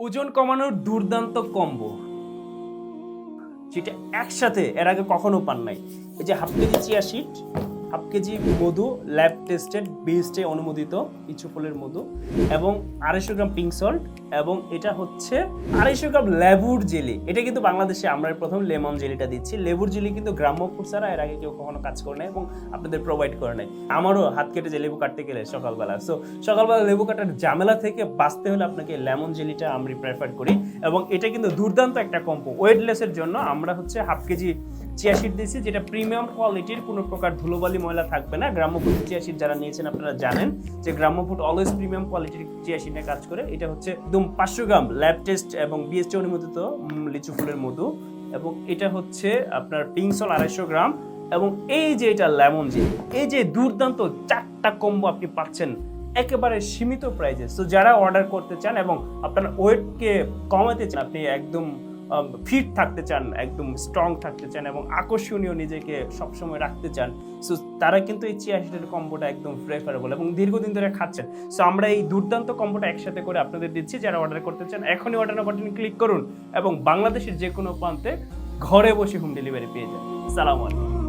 ওজন কমানোর দুর্দান্ত কম্বো যেটা একসাথে এর আগে কখনো পান নাই। এই যে half KG chia seed, half KG মধু, ল্যাব টেস্টেড বিএসটি অনুমোদিত ইচ্ছু ফুলের মধু, এবং 250 গ্রাম পিঙ্ক সল্ট, এবং এটা হচ্ছে 250 গ্রাম লেবুর জেলি। এটা কিন্তু বাংলাদেশে আমরা প্রথম লেমন জেলিটা দিচ্ছি। লেবুর জেলি কিন্তু গ্রাম্য ফুড ছাড়া এর আগে কেউ কখনো কাজ করে নাই এবং আপনাদের প্রোভাইড করে নাই। আমারও হাত কেটে যে লেবু কাটতে গেলে সকালবেলা, সকালবেলা লেবু কাটার ঝামেলা থেকে বাঁচতে হলে আপনাকে লেমন জেলিটা আমরা প্রেফার করি। এবং এটা কিন্তু দুর্দান্ত একটা কম্বো। ওয়েটলেসের জন্য আমরা হচ্ছে হাফ কেজি চিয়া সিড দিয়েছি, যেটা প্রিমিয়াম কোয়ালিটির, কোনো প্রকার ধুলোবালি ময়লা থাকবে না। গ্রাম্য ফুড চিয়া সিড যারা নিয়েছেন আপনারা জানেন যে গ্রাম্য ফুড অলওয়েজ প্রিমিয়াম কোয়ালিটির চিয়া সিড নিয়ে কাজ করে। এটা হচ্ছে একদম 500 গ্রাম ল্যাব টেস্ট এবং বিএসটি অনুমোদিত লিচু ফুলের মধু, এবং এটা হচ্ছে আপনার পিঙ্ক সল্ট 250 গ্রাম, এবং এই যে এটা লেমন জেলি। এই যে দুর্দান্ত 4টা কম্বো আপনি পাচ্ছেন একেবারে সীমিত প্রাইসে। সো যারা অর্ডার করতে চান এবং আপনার ওয়েটকে কমাতে চান, আপনি একদম ফিট থাকতে চান, একদম স্ট্রং থাকতে চান এবং আকর্ষণীয় নিজেকে সবসময় রাখতে চান, সো তারা কিন্তু এই চিয়া সিডের কম্বোটা একদম প্রেফারেবল এবং দীর্ঘদিন ধরে খাচ্ছেন। সো আমরা এই দুর্দান্ত কম্বোটা একসাথে করে আপনাদের দিচ্ছি। যারা অর্ডার করতে চান এখনই অর্ডার বাটনে ক্লিক করুন এবং বাংলাদেশের যে কোনো প্রান্তে ঘরে বসে হোম ডেলিভারি পেয়ে যান। সালাম আলাইকুম।